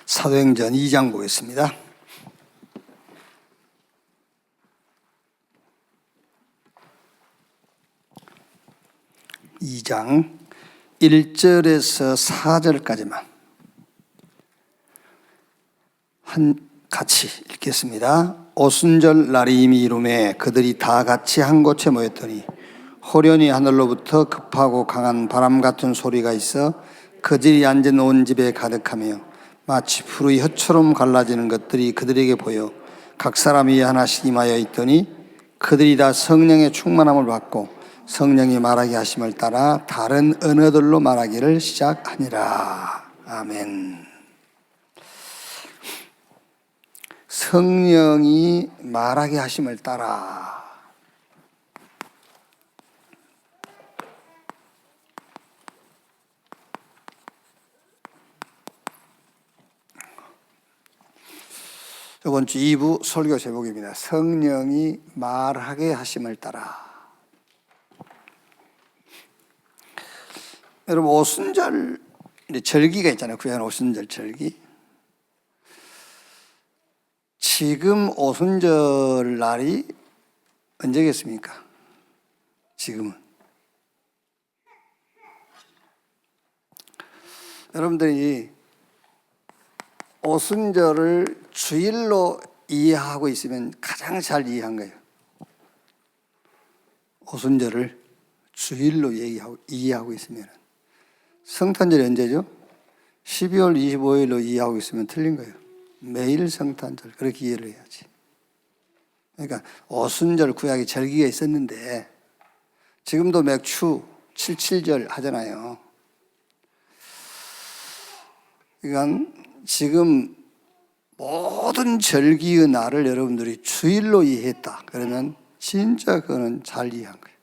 사도행전 2장 보겠습니다. 이 장 1절에서 4절까지만 같이 읽겠습니다. 오순절 날이 이미 이루매 그들이 다 같이 한 곳에 모였더니 호련히 하늘로부터 급하고 강한 바람 같은 소리가 있어 그들이 앉은 온 집에 가득하며 마치 풀의 혀처럼 갈라지는 것들이 그들에게 보여 각 사람이 하나씩 임하여 있더니 그들이 다 성령의 충만함을 받고 성령이 말하게 하심을 따라 다른 언어들로 말하기를 시작하니라. 아멘. 성령이 말하게 하심을 따라. 이번 주 2부 설교 제목입니다. 성령이 말하게 하심을 따라. 여러분, 오순절 절기가 있잖아요. 구약 오순절 절기. 지금 오순절 날이 언제겠습니까? 지금은. 여러분들이 오순절을 주일로 이해하고 있으면 가장 잘 이해한 거예요. 오순절을 주일로 이해하고 있으면. 성탄절이 언제죠? 12월 25일로 이해하고 있으면 틀린 거예요. 매일 성탄절, 그렇게 이해를 해야지. 그러니까 오순절 구약에 절기가 있었는데 지금도 맥추 77절 하잖아요. 그러니까 지금 모든 절기의 날을 여러분들이 주일로 이해했다. 그러면 진짜 그거는 잘 이해한 거예요.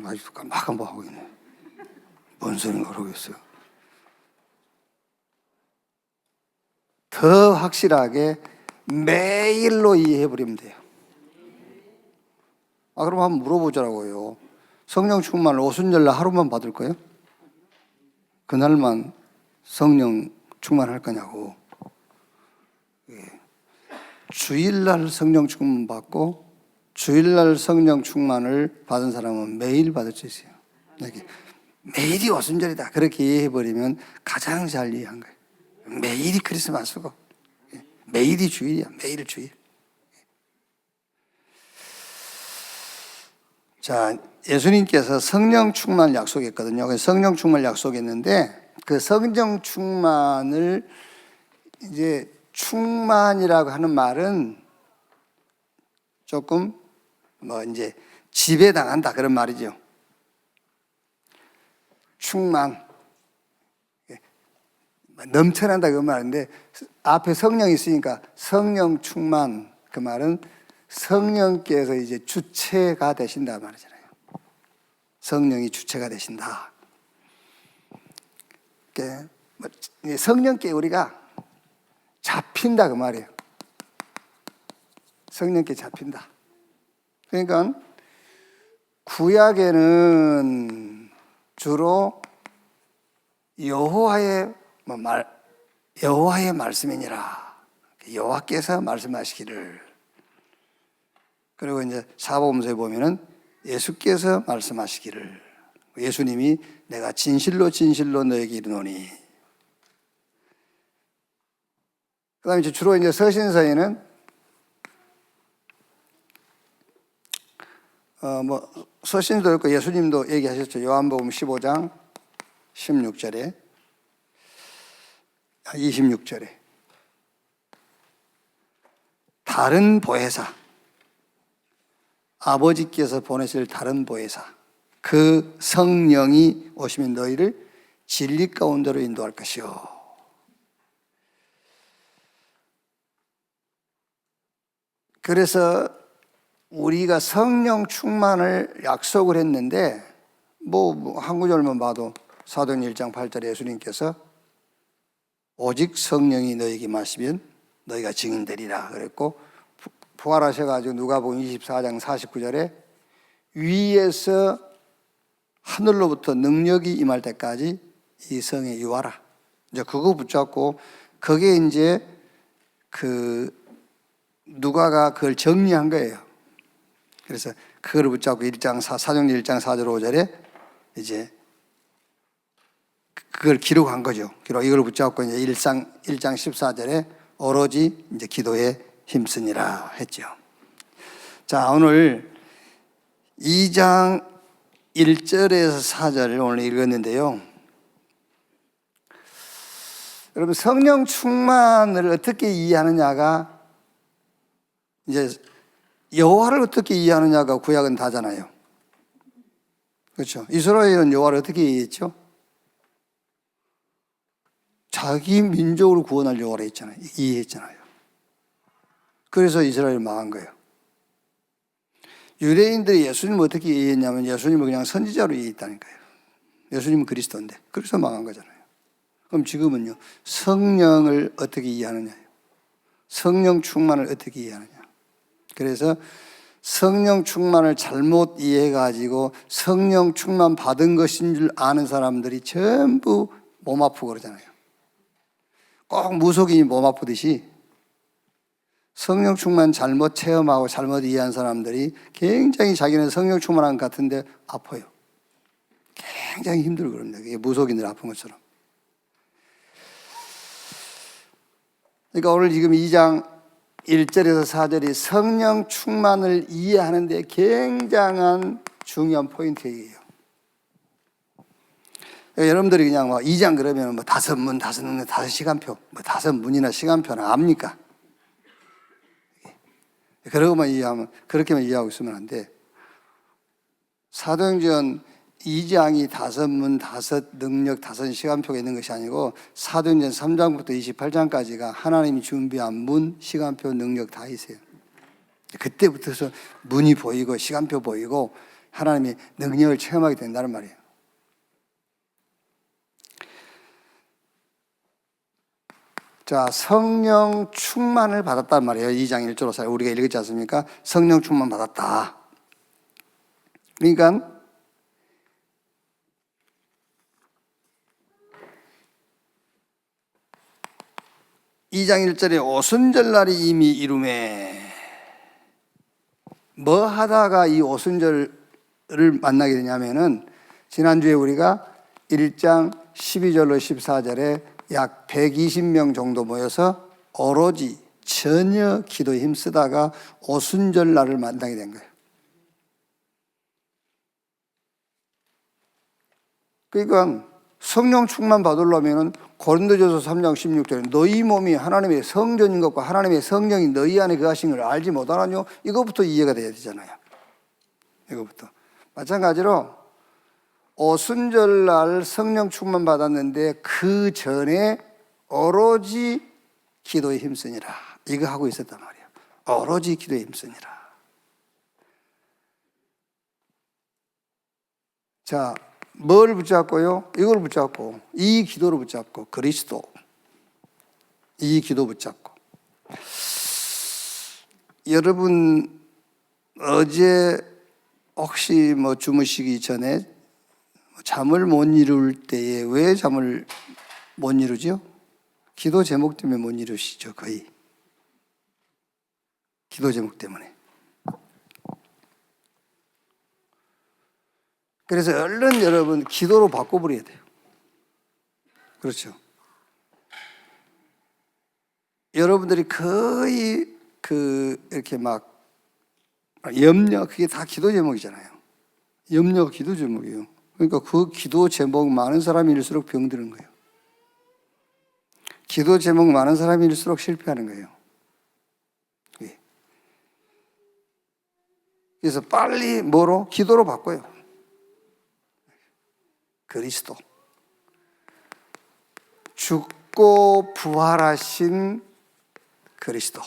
아직도 깜빡한 거 하고 있네. 뭔 소리인가 모르겠어요. 더 확실하게 매일로 이해해버리면 돼요. 그럼 한번 물어보자고요. 성령 충만을 오순절날 하루만 받을 거예요? 그날만 성령 충만할 거냐고. 주일날 성령 충만 받고 주일날 성령 충만을 받은 사람은 매일 받을 수 있어요. 매일이 오순절이다 그렇게 이해해버리면 가장 잘 이해한 거예요. 매일이 크리스마스고 매일이 주일이야. 매일 주일. 자, 예수님께서 성령 충만을 약속했거든요. 성령 충만을 약속했는데 그 성령 충만을 이제 충만이라고 하는 말은 조금 이제 지배당한다 그런 말이죠. 충만, 넘쳐난다 그 말인데 앞에 성령이 있으니까 성령 충만 그 말은 성령께서 이제 주체가 되신다 말이잖아요. 성령이 주체가 되신다. 성령께 우리가 잡힌다 그 말이에요. 성령께 잡힌다. 그러니까 구약에는 주로 여호와의 말씀이니라. 여호와께서 말씀하시기를. 그리고 이제 사복음서에 보면은 예수께서 말씀하시기를. 예수님이 내가 진실로 진실로 너에게 이르노니. 그다음에 이제 주로 이제 서신서에는 서신도 있고 예수님도 얘기하셨죠. 요한복음 15장 16절에 26절에 다른 보혜사, 아버지께서 보내실 다른 보혜사, 그 성령이 오시면 너희를 진리 가운데로 인도할 것이요. 그래서 우리가 성령 충만을 약속을 했는데 한 구절만 봐도 사도행전 1장 8절에 예수님께서 오직 성령이 너에게 마시면 너희가 증인되리라 그랬고, 부활하셔가지고 누가복음 24장 49절에 위에서 하늘로부터 능력이 임할 때까지 이 성에 유하라. 이제 그거 붙잡고 그게 이제 누가가 그걸 정리한 거예요. 그래서 그걸 붙잡고 사도행전 1장 4절 5절에 이제 그걸 기록한 거죠. 이걸 붙잡고 이제 1장 14절에 오로지 이제 기도에 힘쓰니라 했죠. 자, 오늘 2장 1절에서 4절을 오늘 읽었는데요. 여러분, 성령 충만을 어떻게 이해하느냐가 이제 여호와를 어떻게 이해하느냐가 구약은 다잖아요. 그렇죠? 이스라엘은 여호와를 어떻게 이해했죠? 자기 민족을 구원할 여호와를 이해했잖아요. 그래서 이스라엘은 망한 거예요. 유대인들이 예수님을 어떻게 이해했냐면 예수님을 그냥 선지자로 이해했다니까요. 예수님은 그리스도인데. 그래서 망한 거잖아요. 그럼 지금은요, 성령을 어떻게 이해하느냐요. 성령 충만을 어떻게 이해하느냐. 그래서 성령 충만을 잘못 이해해가지고 성령 충만 받은 것인 줄 아는 사람들이 전부 몸 아프고 그러잖아요. 꼭 무속인이 몸 아프듯이 성령 충만 잘못 체험하고 잘못 이해한 사람들이 굉장히 자기는 성령 충만한 것 같은데 아파요. 굉장히 힘들고 그럽니다. 그게 무속인들 아픈 것처럼. 그러니까 오늘 지금 2장 1절에서 4절이 성령 충만을 이해하는 데 굉장한 중요한 포인트예요. 그러니까 여러분들이 그냥 2장 그러면 5문, 5문, 5시간표, 5문이나 시간표나 압니까? 그렇게만 이해하고 있으면 안 돼. 사도행전 2장이 5문, 5능력, 5시간표가 있는 것이 아니고 사도행전 3장부터 28장까지가 하나님이 준비한 문, 시간표, 능력 다 있어요. 그때부터서 문이 보이고 시간표 보이고 하나님의 능력을 체험하게 된다는 말이에요. 자, 성령 충만을 받았단 말이에요. 2장 1절로 우리가 읽었지 않습니까? 성령 충만 받았다. 그러니까 2장 1절에 오순절날이 이미 이루매. 뭐 하다가 이 오순절을 만나게 되냐면은 지난주에 우리가 1장 12절로 14절에 약 120명 정도 모여서 오로지 전혀 기도에 힘쓰다가 오순절날을 만나게 된 거예요. 그러니까 성령 충만 받으려면 고린도전서 3장 16절에 너희 몸이 하나님의 성전인 것과 하나님의 성령이 너희 안에 거하신 걸 알지 못하나요? 이거부터 이해가 돼야 되잖아요. 이거부터. 마찬가지로 오순절날 성령 충만 받았는데 그 전에 오로지 기도에 힘쓰니라. 이거 하고 있었단 말이에요. 오로지 기도에 힘쓰니라. 자, 뭘 붙잡고요? 이걸 붙잡고 이 기도를 붙잡고 그리스도 이 기도 붙잡고 여러분 어제 혹시 주무시기 전에 잠을 못 이룰 때에 왜 잠을 못 이루죠? 기도 제목 때문에 못 이루시죠, 거의. 기도 제목 때문에. 그래서 얼른 여러분 기도로 바꿔버려야 돼요. 그렇죠. 여러분들이 거의 이렇게 염려, 그게 다 기도 제목이잖아요. 염려가 기도 제목이에요. 그러니까 그 기도 제목 많은 사람일수록 병드는 거예요. 기도 제목 많은 사람일수록 실패하는 거예요. 그래서 빨리 뭐로? 기도로 바꿔요. 그리스도. 죽고 부활하신 그리스도.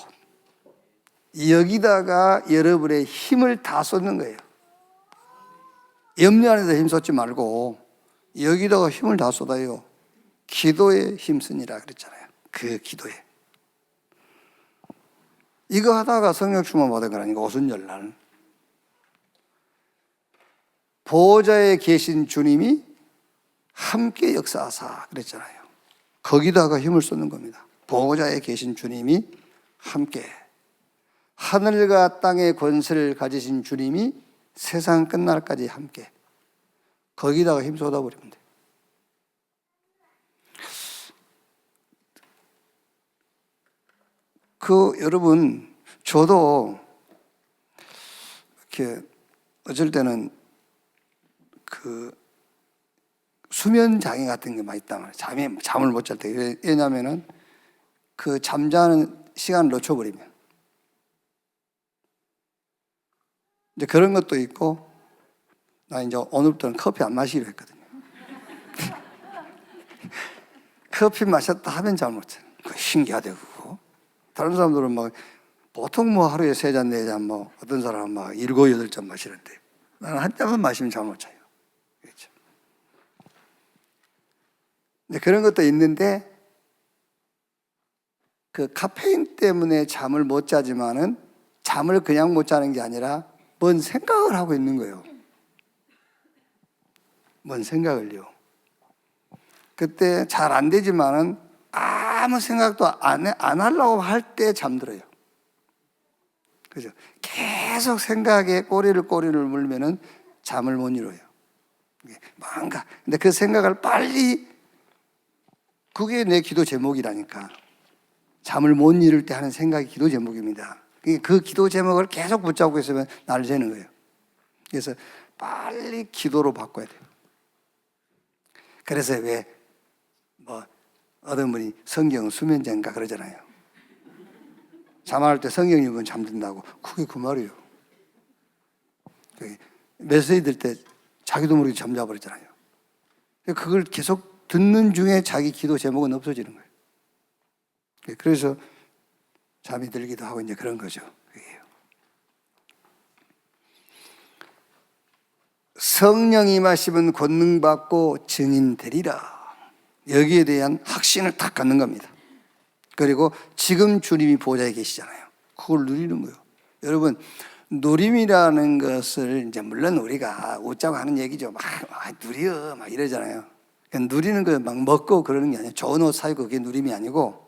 여기다가 여러분의 힘을 다 쏟는 거예요. 염려 안에다 힘 쏟지 말고 여기다가 힘을 다 쏟아요. 기도에 힘쓰니라 그랬잖아요. 그 기도에. 이거 하다가 성령 충만 받은 거라니까 오순절날. 보호자에 계신 주님이 함께 역사하사 그랬잖아요. 거기다가 힘을 쏟는 겁니다. 보호자에 계신 주님이 함께, 하늘과 땅의 권세를 가지신 주님이 세상 끝날까지 함께, 거기다가 힘 쏟아버리면 돼요. 여러분, 저도 이렇게 어쩔 때는 수면 장애 같은 게 많이 있단 말이에요. 잠을 못 잘 때. 왜냐면은 잠자는 시간을 놓쳐버리면. 이제 그런 것도 있고, 나 이제 오늘부터는 커피 안 마시기로 했거든요. 커피 마셨다 하면 잠 못 자요. 신기하대, 그거. 다른 사람들은 보통 하루에 3잔, 4잔, 어떤 사람은 7, 8잔 마시는데, 나는 한 잔만 마시면 잠 못 자요. 그렇죠. 근데 그런 것도 있는데, 카페인 때문에 잠을 못 자지만은 잠을 그냥 못 자는 게 아니라 뭔 생각을 하고 있는 거예요. 뭔 생각을요. 그때 잘 안 되지만은 아무 생각도 안 하려고 할 때 잠들어요. 그죠? 계속 생각에 꼬리를 물면은 잠을 못 이뤄요. 뭔가. 근데 그 생각을 빨리, 그게 내 기도 제목이라니까. 잠을 못 이룰 때 하는 생각이 기도 제목입니다. 그 기도 제목을 계속 붙잡고 있으면 날 새는 거예요. 그래서 빨리 기도로 바꿔야 돼요. 그래서 어떤 분이 성경 수면제인가 그러잖아요. 잠할 때 성경 읽으면 잠든다고. 그게 그 말이에요. 메시지 들 때 자기도 모르게 잠자버리잖아요. 그걸 계속 듣는 중에 자기 기도 제목은 없어지는 거예요. 그래서 잠이 들기도 하고 이제 그런 거죠. 성령이 임하시면 권능받고 증인되리라. 여기에 대한 확신을 딱 갖는 겁니다. 그리고 지금 주님이 보좌에 계시잖아요. 그걸 누리는 거예요. 여러분, 누림이라는 것을 이제 물론 우리가 웃자고 하는 얘기죠. 누려 이러잖아요. 누리는 거 먹고 그러는 게 아니에요. 좋은 옷 사고 그게 누림이 아니고,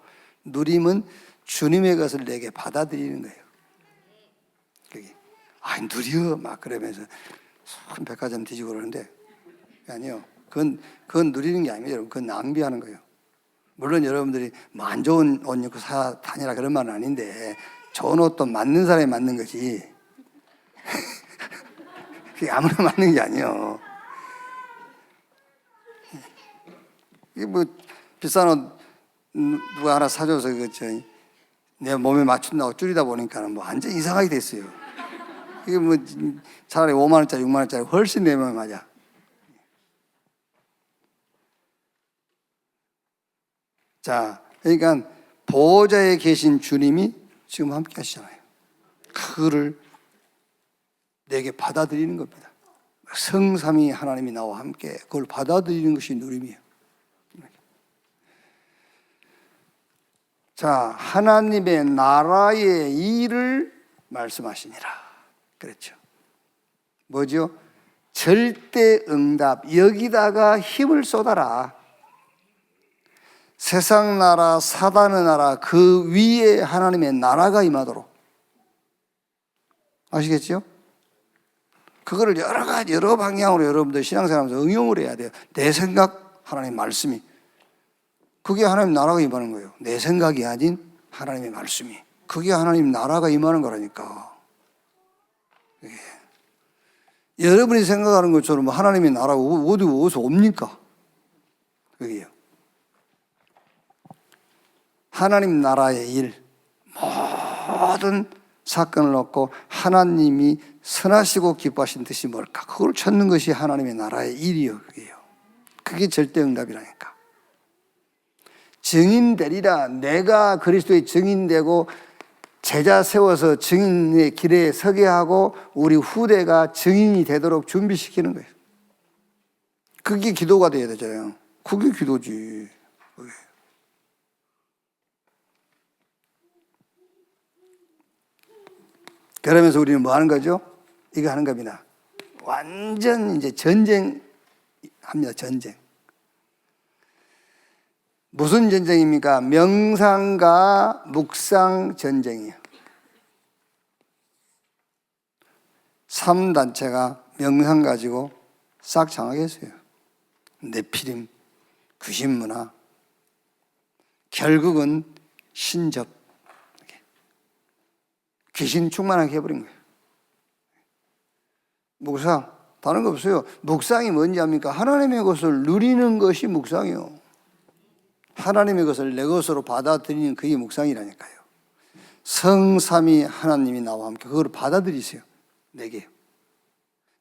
누림은 주님의 것을 내게 받아들이는 거예요. 그게 누려 그러면서 큰 백화점 뒤지고 그러는데 아니요. 그건 누리는 게 아니에요. 여러분, 그건 낭비하는 거예요. 물론 여러분들이 안 좋은 옷 입고 다니라 그런 말은 아닌데, 좋은 옷도 맞는 사람이 맞는 거지. 그게 아무나 맞는 게 아니에요. 이게 비싼 옷 누가 하나 사줘서 내 몸에 맞춘다고 줄이다 보니까 완전 이상하게 됐어요. 이게 차라리 5만 원짜리, 6만 원짜리 훨씬 내 몸에 맞아. 자, 그러니까 보호자에 계신 주님이 지금 함께 하시잖아요. 그거를 내게 받아들이는 겁니다. 성삼위 하나님이 나와 함께 그걸 받아들이는 것이 누림이에요. 자, 하나님의 나라의 일을 말씀하시니라. 그렇죠. 뭐죠? 절대 응답. 여기다가 힘을 쏟아라. 세상 나라, 사단의 나라, 그 위에 하나님의 나라가 임하도록. 아시겠죠? 그거를 여러 방향으로 여러분들 신앙생활하면서 응용을 해야 돼요. 내 생각, 하나님 말씀이. 그게 하나님 나라가 임하는 거예요. 내 생각이 아닌 하나님의 말씀이. 그게 하나님 나라가 임하는 거라니까. 여러분이 생각하는 것처럼 하나님의 나라가 어디서 옵니까? 그게요. 하나님 나라의 일, 모든 사건을 놓고 하나님이 선하시고 기뻐하신 뜻이 뭘까? 그걸 찾는 것이 하나님의 나라의 일이요. 그게 절대응답이라니까. 증인되리라. 내가 그리스도의 증인되고 제자 세워서 증인의 길에 서게 하고 우리 후대가 증인이 되도록 준비시키는 거예요. 그게 기도가 돼야 되잖아요. 그게 기도지. 그러면서 우리는 뭐 하는 거죠? 이거 하는 겁니다. 완전 이제 전쟁합니다. 전쟁. 무슨 전쟁입니까? 명상과 묵상 전쟁이에요. 3단체가 명상 가지고 싹 장악했어요. 네피림, 귀신문화, 결국은 신접, 귀신 충만하게 해버린 거예요. 묵상, 다른 거 없어요. 묵상이 뭔지 압니까? 하나님의 것을 누리는 것이 묵상이요. 하나님의 것을 내 것으로 받아들이는 그게 묵상이라니까요. 성삼위 하나님이 나와 함께 그걸 받아들이세요. 내게.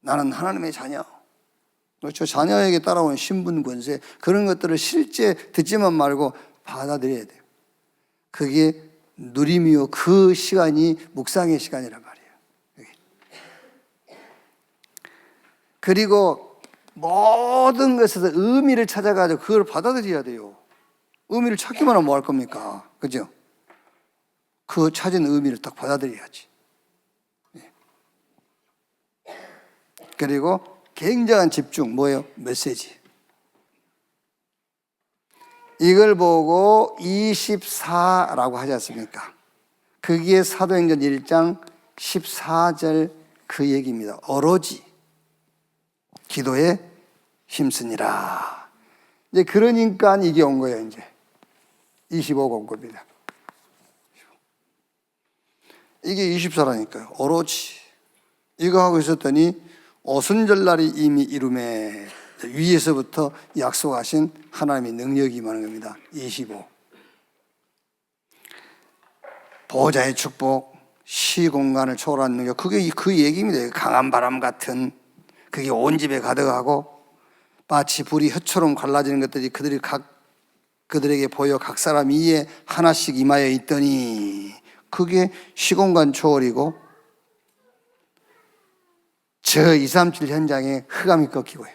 나는 하나님의 자녀. 저 자녀에게 따라오는 신분, 권세, 그런 것들을 실제 듣지만 말고 받아들여야 돼요. 그게 누림이요. 그 시간이 묵상의 시간이란 말이에요. 그리고 모든 것에서 의미를 찾아가지고 그걸 받아들여야 돼요. 의미를 찾기만 하면 뭐 할 겁니까? 그죠? 그 찾은 의미를 딱 받아들여야지. 그리고 굉장한 집중, 뭐예요? 메시지. 이걸 보고 24라고 하지 않습니까? 그게 사도행전 1장 14절 그 얘기입니다. 오로지 기도에 힘쓰니라. 이제 그러니까 이게 온 거예요, 이제. 25가 온 겁니다. 이게 24라니까요. 오로지. 이거 하고 있었더니 오순절날이 이미 이루매. 위에서부터 약속하신 하나님의 능력이 임하는 겁니다. 25. 보호자의 축복, 시공간을 초월한 능력. 그게 그 얘기입니다. 강한 바람 같은 그게 온 집에 가득하고 마치 불이 혀처럼 갈라지는 것들이 그들에게 보여 각 사람 이에 하나씩 임하여 있더니 그게 시공간 초월이고 저 237 현장에 흑암이 꺾이고요.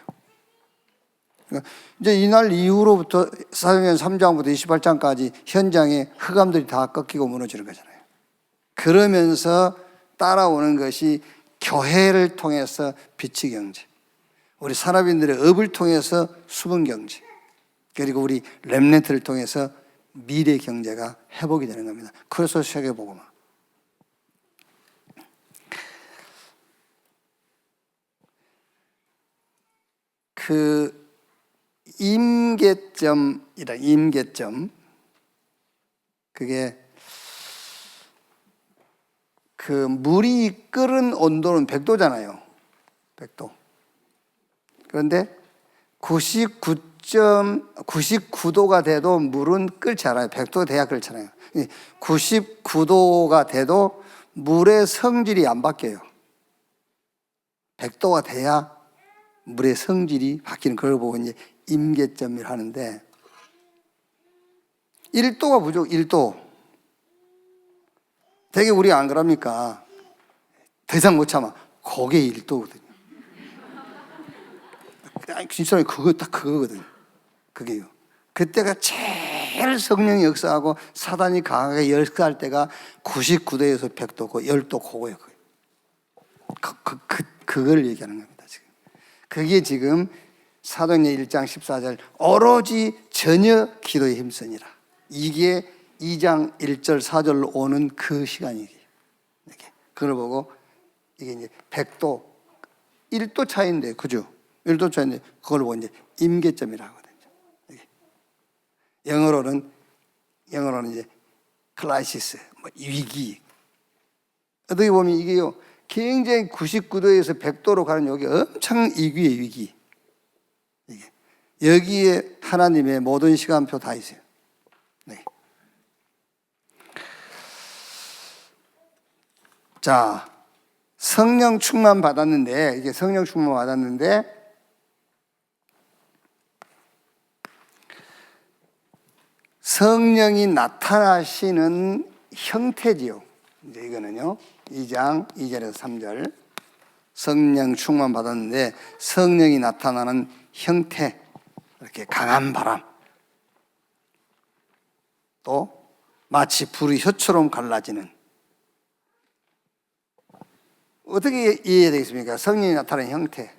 이제 이날 이후로부터 사도행전 3장부터 28장까지 현장에 흑암들이 다 꺾이고 무너지는 거잖아요. 그러면서 따라오는 것이 교회를 통해서 빛의 경제, 우리 산업인들의 업을 통해서 수분 경제, 그리고 우리 렘넌트를 통해서 미래 경제가 회복이 되는 겁니다. 그래서 세계복음화. 그 임계점이라 임계점, 그게 그 물이 끓은 온도는 100도잖아요. 100도. 그런데 99.99도가 돼도 물은 끓지 않아요. 100도 돼야 끓잖아요. 99도가 돼도 물의 성질이 안 바뀌어요. 100도가 돼야 물의 성질이 바뀌는 걸 보고 이제 임계점이라 하는데 1도가 부족, 1도. 되게 우리 안 그럽니까? 더 이상 못 참아. 그게 1도거든요. 진짜 그거 딱 그거거든요. 그게요. 그때가 제일 성령이 역사하고 사단이 강하게 역사할 때가 99도에서 100도고 10도 그거예요. 그걸 얘기하는 겁니다. 지금. 그게 지금 사도행전 1장 14절 오로지 전혀 기도에 힘쓰니라. 이게 2장 1절 4절로 오는 그 시간이에요. 그걸 보고 이게 이제 100도 1도 차이인데, 그죠? 1도 차이인데 그걸 보고 이제 임계점이라고 하거든요. 영어로는 이제 크라이시스, 뭐 위기. 어떻게 보면 이게요, 굉장히 99도에서 100도로 가는 여기 엄청 위기의 위기. 이게 여기에 하나님의 모든 시간표 다 있어요. 네. 자, 성령 충만 받았는데, 이게 성령 충만 받았는데, 성령이 나타나시는 형태지요. 이제 이거는요, 2장 2절에서 3절. 성령 충만 받았는데, 성령이 나타나는 형태. 이렇게 강한 바람. 또, 마치 불이 혀처럼 갈라지는. 어떻게 이해해야 되겠습니까? 성령이 나타나는 형태.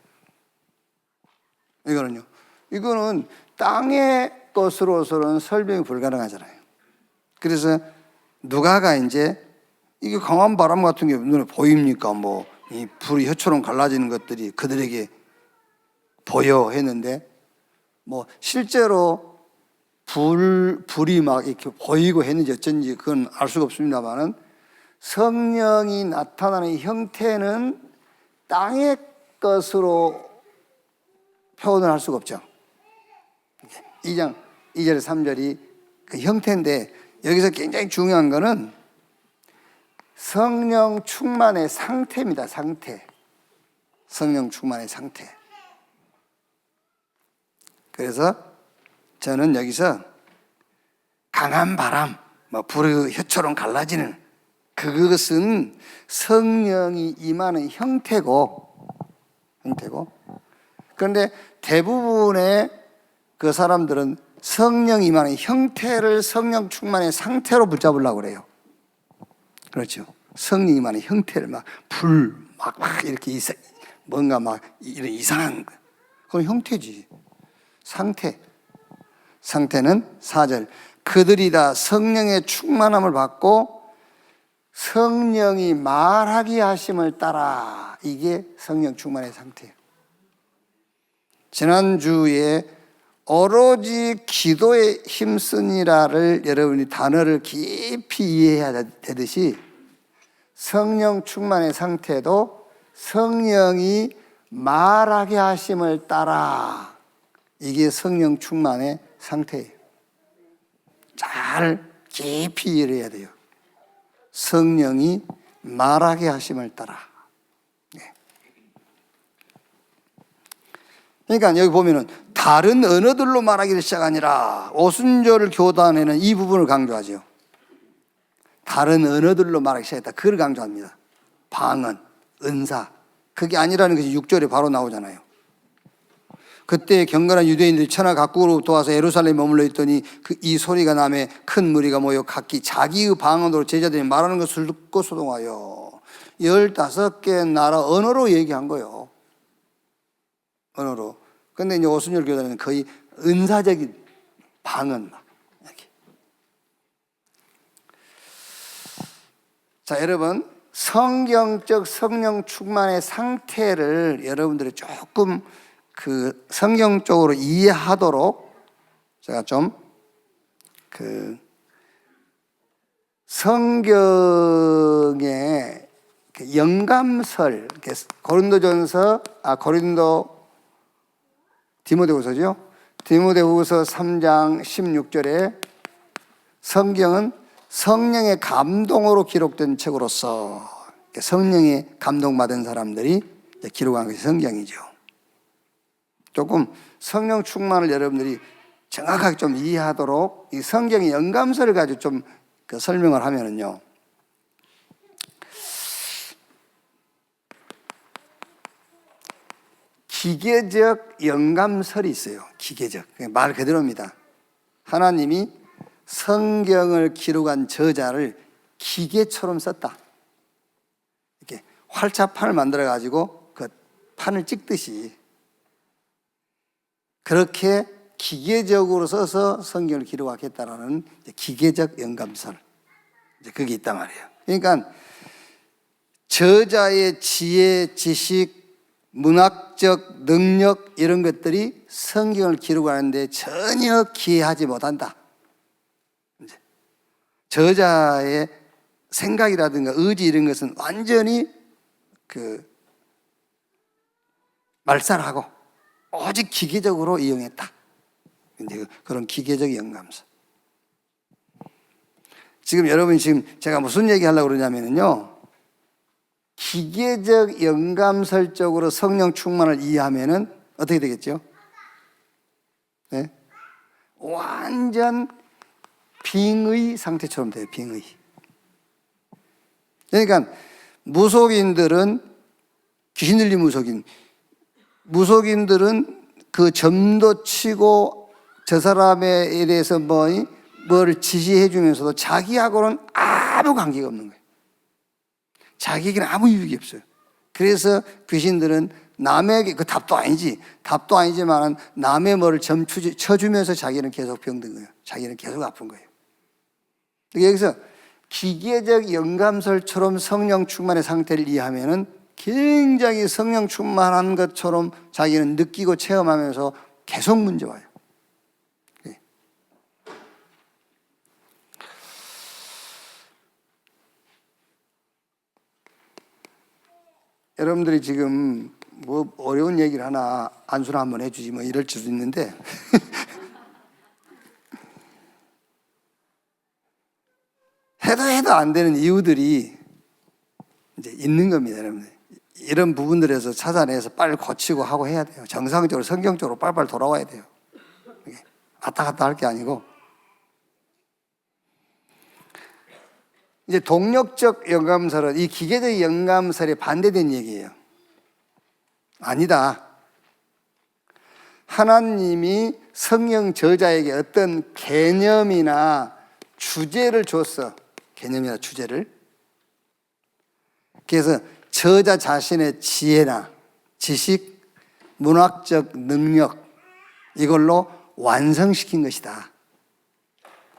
이거는 땅에 것으로서는 설명이 불가능하잖아요. 그래서 누가가 이제 이게 강한 바람 같은 게 눈에 보입니까? 뭐 이 불이 혀처럼 갈라지는 것들이 그들에게 보여 했는데 뭐 실제로 불이 막 이렇게 보이고 했는지 어쩐지 그건 알 수가 없습니다만은 성령이 나타나는 형태는 땅의 것으로 표현을 할 수가 없죠. 2장 2절 3절이 그 형태인데 여기서 굉장히 중요한 거는 성령 충만의 상태입니다. 상태. 성령 충만의 상태. 그래서 저는 여기서 강한 바람, 뭐 불의 혀처럼 갈라지는 그것은 성령이 임하는 형태고 그런데 대부분의 그 사람들은 성령 임하는 형태를 성령 충만의 상태로 붙잡으려고 그래요. 그렇죠. 성령 임하는 형태를 막 이렇게 뭔가 막 이런 이상한 거. 그건 형태지. 상태는 4절. 그들이 다 성령의 충만함을 받고 성령이 말하게 하심을 따라. 이게 성령 충만의 상태예요. 지난주에 오로지 기도에 힘쓰니라를 여러분이 단어를 깊이 이해해야 되듯이 성령 충만의 상태도 성령이 말하게 하심을 따라. 이게 성령 충만의 상태예요. 잘 깊이 이해를 해야 돼요. 성령이 말하게 하심을 따라. 그러니까 여기 보면은 다른 언어들로 말하기를 시작하니라. 오순절 교단에는 이 부분을 강조하죠. 다른 언어들로 말하기 시작했다. 그걸 강조합니다. 방언, 은사. 그게 아니라는 것이 6절에 바로 나오잖아요. 그때 경건한 유대인들이 천하 각국으로부터 와서 예루살렘에 머물러 있더니 이 소리가 나매 큰 무리가 모여 각기 자기의 방언으로 제자들이 말하는 것을 듣고 소동하여 15개 나라 언어로 얘기한 거예요. 언어로. 근데 이제 오순절 교단은 거의 은사적인 방언 막 이렇게. 자, 여러분 성경적 성령 충만의 상태를 여러분들이 조금 그 성경적으로 이해하도록 제가 좀 그 성경의 영감설, 디모데후서죠. 디모데후서 3장 16절에 성경은 성령의 감동으로 기록된 책으로서 성령의 감동받은 사람들이 기록한 것이 성경이죠. 조금 성령 충만을 여러분들이 정확하게 좀 이해하도록 이 성경의 영감설을 가지고 좀 그 설명을 하면은요. 기계적 영감설이 있어요. 기계적. 말 그대로입니다. 하나님이 성경을 기록한 저자를 기계처럼 썼다. 이렇게 활자판을 만들어 가지고 그 판을 찍듯이 그렇게 기계적으로 써서 성경을 기록하겠다라는 기계적 영감설. 이제 그게 있단 말이에요. 그러니까 저자의 지혜, 지식, 문학적 능력 이런 것들이 성경을 기록하는데 전혀 기여하지 못한다. 이제 저자의 생각이라든가 의지 이런 것은 완전히 그 말살하고 오직 기계적으로 이용했다. 이제 그런 기계적 영감설. 지금 여러분이 제가 무슨 얘기 하려고 그러냐면요. 기계적 영감설적으로 성령 충만을 이해하면은 어떻게 되겠죠? 네? 완전 빙의 상태처럼 돼요. 빙의. 그러니까 무속인들은 귀신 들린 무속인들은 그 점도 치고 저 사람에 대해서 뭘 지시해 주면서도 자기하고는 아무 관계가 없는 거예요. 자기에게는 아무 유익이 없어요. 그래서 귀신들은 남에게, 그 답도 아니지. 답도 아니지만 남의 뭐를 쳐주면서 자기는 계속 병든 거예요. 자기는 계속 아픈 거예요. 여기서 기계적 영감설처럼 성령 충만의 상태를 이해하면은 굉장히 성령 충만한 것처럼 자기는 느끼고 체험하면서 계속 문제 와요. 네. 여러분들이 지금 뭐 어려운 얘기를 하나 안수를 한번 해주지 뭐 이럴 수도 있는데 해도 안 되는 이유들이 이제 있는 겁니다, 여러분들. 이런 부분들에서 찾아내서 빨리 고치고 하고 해야 돼요. 정상적으로 성경적으로 빨리빨리 돌아와야 돼요. 왔다 갔다 할 게 아니고. 이제 동력적 영감설은 이 기계적 영감설에 반대된 얘기예요. 아니다. 하나님이 성령 저자에게 어떤 개념이나 주제를 줬어. 개념이나 주제를. 그래서 저자 자신의 지혜나 지식, 문학적 능력 이걸로 완성시킨 것이다.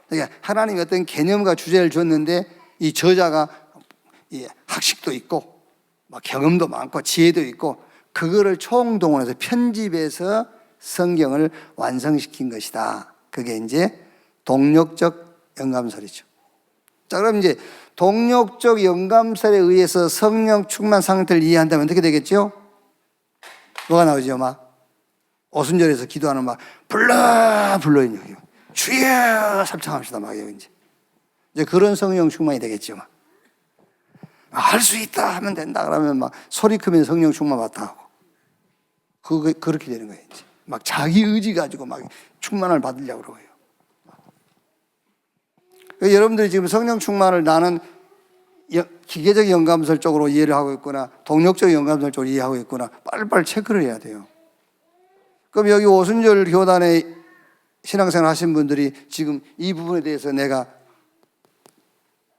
그러니까 하나님이 어떤 개념과 주제를 줬는데 이 저자가 학식도 있고 막 경험도 많고 지혜도 있고 그거를 총동원해서 편집해서 성경을 완성시킨 것이다. 그게 이제 동력적 영감설이죠. 자, 그럼 이제 동력적 영감설에 의해서 성령 충만 상태를 이해한다면 어떻게 되겠죠? 뭐가 나오죠? 막 오순절에서 기도하는 막 불러 주여 합창합시다 막 이제 그런 성령 충만이 되겠죠. 막 할 수 있다 하면 된다 그러면 막 소리 크면 성령 충만 받다 하고 그렇게 되는 거예요. 이제 막 자기 의지 가지고 막 충만을 받으려고 그러고요. 여러분들이 지금 성령 충만을 나는 기계적 영감설 쪽으로 이해를 하고 있구나, 동력적 영감설 쪽으로 이해하고 있구나, 빨리빨리 체크를 해야 돼요. 그럼 여기 오순절 교단에 신앙생활 하신 분들이 지금 이 부분에 대해서 내가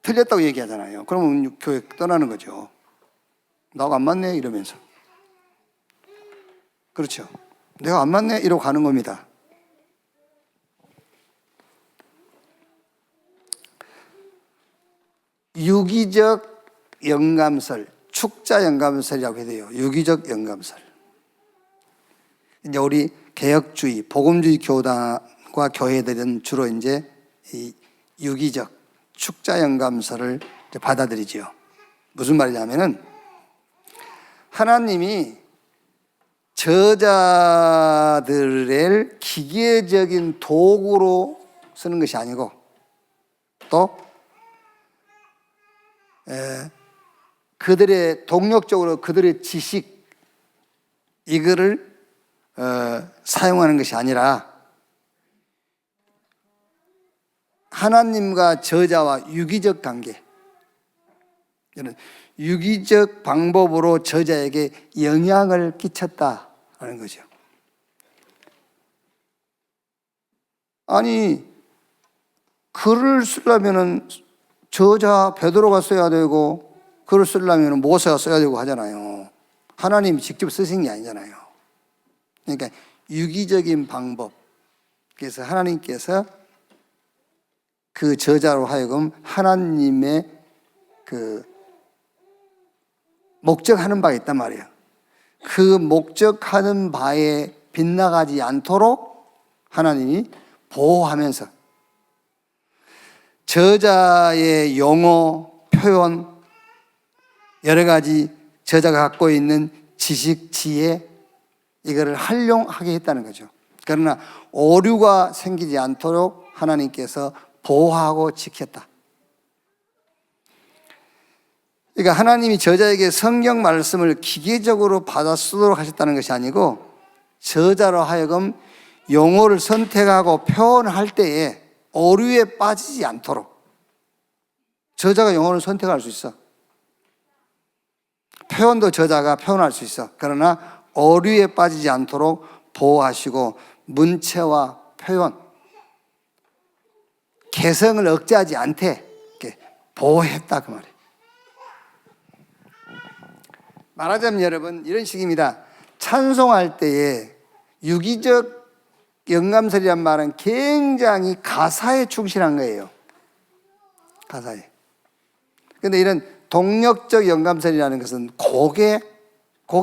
틀렸다고 얘기하잖아요. 그러면 교회 떠나는 거죠. 나하고 안 맞네 이러면서. 그렇죠. 내가 안 맞네 이러고 가는 겁니다. 유기적 영감설, 축자 영감설이라고 해야 돼요. 유기적 영감설. 이제 우리 개혁주의, 복음주의 교단과 교회들은 주로 이제 이 유기적 축자 영감설을 받아들이죠. 무슨 말이냐면은 하나님이 저자들을 기계적인 도구로 쓰는 것이 아니고 또 그들의 동력적으로 그들의 지식 이거를 사용하는 것이 아니라 하나님과 저자와 유기적 관계, 유기적 방법으로 저자에게 영향을 끼쳤다는 거죠. 아니 글을 쓰려면은 저자 베드로가 써야 되고 글을 쓰려면 모세가 써야 되고 하잖아요. 하나님이 직접 쓰신 게 아니잖아요. 그러니까 유기적인 방법. 그래서 하나님께서 그 저자로 하여금 하나님의 그 목적하는 바가 있단 말이에요. 그 목적하는 바에 빗나가지 않도록 하나님이 보호하면서 저자의 용어, 표현, 여러 가지 저자가 갖고 있는 지식, 지혜 이거를 활용하게 했다는 거죠. 그러나 오류가 생기지 않도록 하나님께서 보호하고 지켰다. 그러니까 하나님이 저자에게 성경 말씀을 기계적으로 받아 쓰도록 하셨다는 것이 아니고 저자로 하여금 용어를 선택하고 표현할 때에 오류에 빠지지 않도록 저자가 용어를 선택할 수 있어. 표현도 저자가 표현할 수 있어. 그러나 오류에 빠지지 않도록 보호하시고 문체와 표현, 개성을 억제하지 않게 이렇게 보호했다 그 말이에요. 말하자면 여러분 이런 식입니다. 찬송할 때에 유기적 영감설이란 말은 굉장히 가사에 충실한 거예요. 가사에. 근데 이런 동력적 영감설이라는 것은 곡에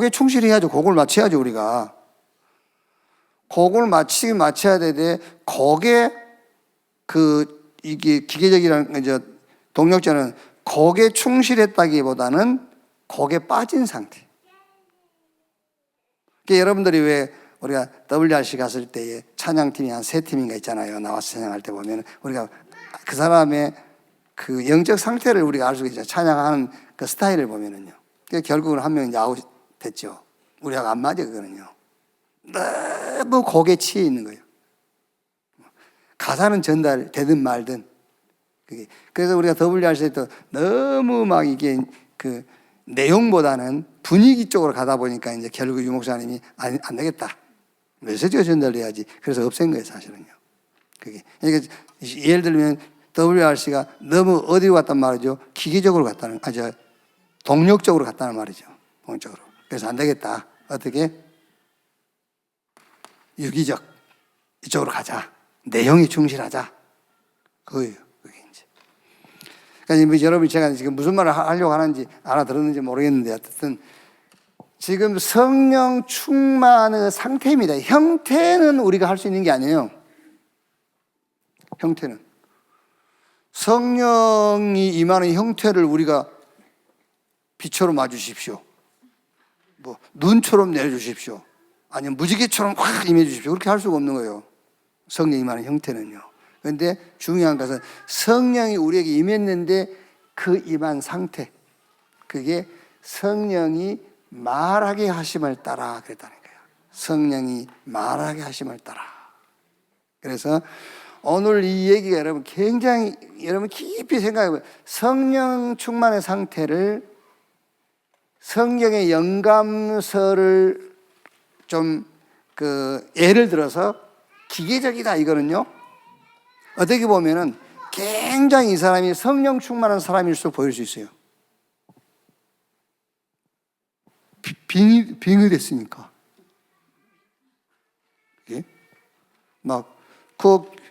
충실해야죠. 곡을 맞춰야죠, 우리가. 곡을 맞춰야 되는데, 곡에 이게 기계적이라는, 동력자는 곡에 충실했다기보다는 곡에 빠진 상태. 그러니까 여러분들이 왜 우리가 WRC 갔을 때에 찬양팀이 한 3팀인가 있잖아요. 나와서 찬양할 때 보면 우리가 그 사람의 그 영적 상태를 우리가 알 수가 있죠. 찬양하는 그 스타일을 보면은요. 그러니까 결국은 한 명이 아웃 됐죠. 우리하고 안 맞아, 그거는요. 너무 곡에 치여 있는 거예요. 가사는 전달되든 말든. 그래서 우리가 WRC 때 너무 막 이게 그 내용보다는 분위기 쪽으로 가다 보니까 이제 결국 유 목사님이 안 되겠다. 메시지가 전달돼야지. 그래서 없앤 거예요, 사실은요. 그러니까 예를 들면 WRC가 너무 어디로 갔단 말이죠? 기계적으로 갔다는, 동력적으로 갔다는 말이죠. 동력적으로. 그래서 안 되겠다. 어떻게? 유기적. 이쪽으로 가자. 내용에 충실하자. 그거예요. 그게 이제. 그러니까 여러분이 제가 지금 무슨 말을 하려고 하는지 알아들었는지 모르겠는데, 어쨌든 지금 성령 충만의 상태입니다. 형태는 우리가 할 수 있는 게 아니에요. 형태는. 성령이 임하는 형태를 우리가 빛으로 맞으십시오. 뭐 눈처럼 내려주십시오. 아니면 무지개처럼 확 임해주십시오. 그렇게 할 수가 없는 거예요. 성령이 임하는 형태는요. 그런데 중요한 것은 성령이 우리에게 임했는데 그 임한 상태, 그게 성령이 말하게 하심을 따라 그랬다는 거예요. 성령이 말하게 하심을 따라. 그래서 오늘 이 얘기가 여러분 굉장히 여러분 깊이 생각해보세요. 성령 충만의 상태를 성경의 영감서를 좀 예를 들어서 기계적이다 이거는요. 어떻게 보면은 굉장히 이 사람이 성령 충만한 사람일수록 보일 수 있어요. 빙의 됐으니까. 예?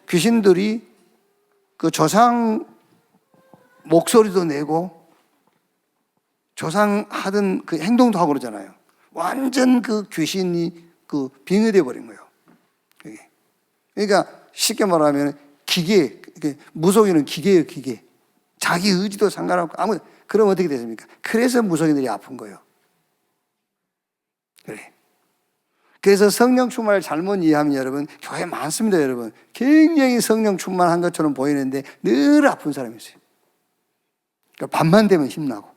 귀신들이 조상 목소리도 내고 조상하던 행동도 하고 그러잖아요. 완전 귀신이 빙의돼 버린 거예요. 그러니까 쉽게 말하면 기계, 무속인은 기계예요, 기계. 자기 의지도 상관없고 그럼 어떻게 됐습니까? 그래서 무속인들이 아픈 거예요. 그래. 그래서 성령 충만을 잘못 이해하면 여러분, 교회 많습니다, 여러분. 굉장히 성령 충만한 것처럼 보이는데 늘 아픈 사람이 있어요. 그러니까 밤만 되면 힘나고.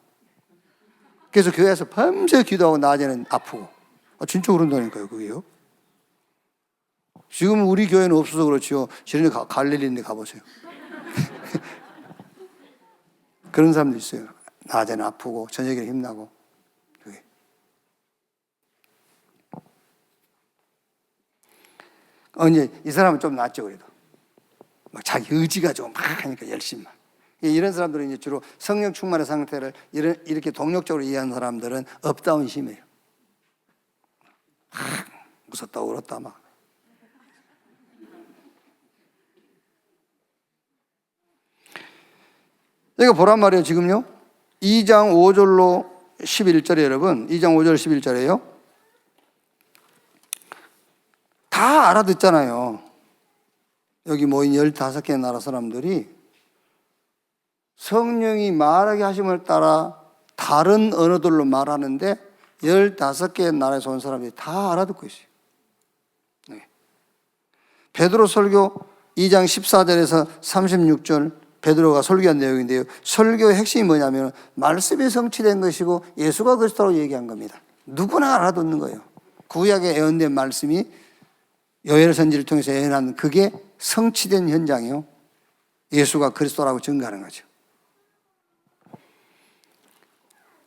그래서 교회에서 밤새 기도하고 낮에는 아프고. 진짜 그런다니까요, 그게요. 지금 우리 교회는 없어서 그렇지요. 지난해 갈릴리인데 가보세요. 그런 사람도 있어요. 낮에는 아프고 저녁에는 힘나고. 이제 이 사람은 좀 낫죠, 그래도. 자기 의지가 좀 막 하니까 열심히. 이런 사람들은 이제 주로 성령 충만의 상태를 이렇게 동력적으로 이해하는 사람들은 업다운 심해요. 무섭다, 울었다, 막. 이거 보란 말이에요, 지금요. 2장 5절로 11절에 여러분, 2장 5절 11절에요. 다 알아듣잖아요. 여기 모인 15개의 나라 사람들이 성령이 말하게 하심을 따라 다른 언어들로 말하는데 15개의 나라에서 온 사람들이 다 알아듣고 있어요. 네. 베드로 설교 2장 14절에서 36절 베드로가 설교한 내용인데요. 설교의 핵심이 뭐냐면 말씀이 성취된 것이고 예수가 그리스도라고 얘기한 겁니다. 누구나 알아듣는 거예요. 구약에 예언된 말씀이 요엘 선지를 통해서 예언한 그게 성취된 현장이요. 예수가 그리스도라고 증거하는 거죠.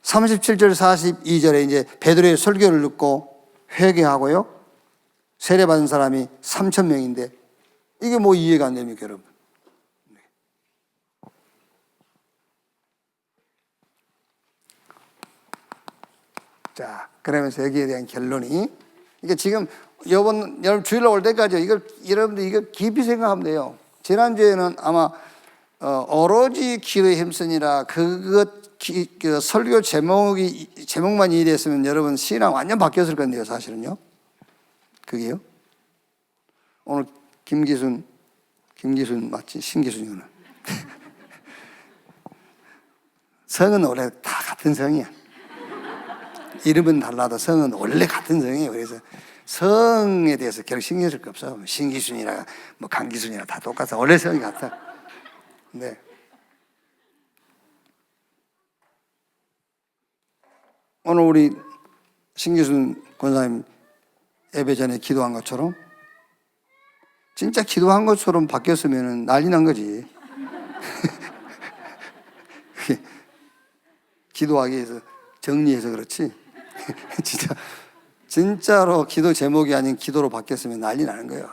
37절 42절에 이제 베드로의 설교를 듣고 회개하고요. 세례받은 사람이 3,000명인데 이게 뭐 이해가 안 됩니까, 여러분? 자, 그러면서 여기에 대한 결론이, 이게 지금 여러분 주일날 올 때까지 이걸 여러분들 이거 깊이 생각하면 돼요. 지난주에는 아마 오로지 기도에 힘쓰니라 그 설교 제목만 이해됐으면 여러분 신앙 완전 바뀌었을 건데요, 사실은요. 그게요. 오늘 김기순 맞지? 신기순이구나. 성은 원래 다 같은 성이야. 이름은 달라도 성은 원래 같은 성이에요. 그래서 성에 대해서 결국 신경 쓸 거 없어. 신기순이나 뭐 강기순이나 다 똑같아. 원래 성이 같아. 네. 오늘 우리 신기순 권사님 예배 전에 기도한 것처럼 진짜 기도한 것처럼 바뀌었으면 난리 난 거지. 기도하기 위해서 정리해서 그렇지. 진짜로 기도 제목이 아닌 기도로 바뀌었으면 난리 나는 거예요.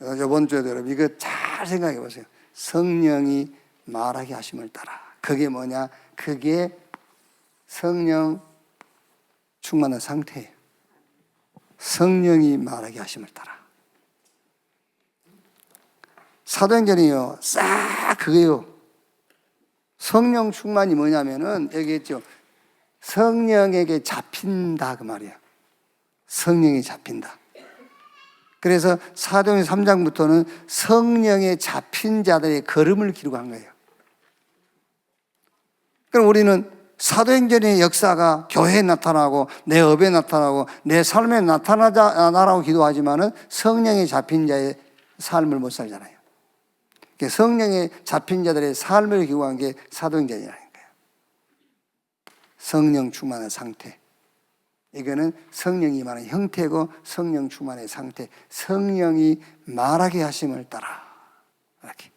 이번 주에도 여러분 이거 잘 생각해 보세요. 성령이 말하게 하심을 따라. 그게 뭐냐? 그게 성령 충만한 상태예요. 성령이 말하게 하심을 따라. 사도행전이요, 싹 그게요. 성령 충만이 뭐냐면은 여기 있죠. 성령에게 잡힌다 그 말이야. 성령이 잡힌다. 그래서 사도행전 3장부터는 성령에 잡힌 자들의 걸음을 기록한 거예요. 그럼 우리는 사도행전의 역사가 교회에 나타나고 내 업에 나타나고 내 삶에 나타나라고 기도하지만은 성령에 잡힌 자의 삶을 못 살잖아요. 성령에 잡힌 자들의 삶을 기록한 게 사도행전이라는 거예요. 성령 충만한 상태. 이거는 성령이 임하는 형태고 성령 충만의 상태. 성령이 말하게 하심을 따라. 이렇게.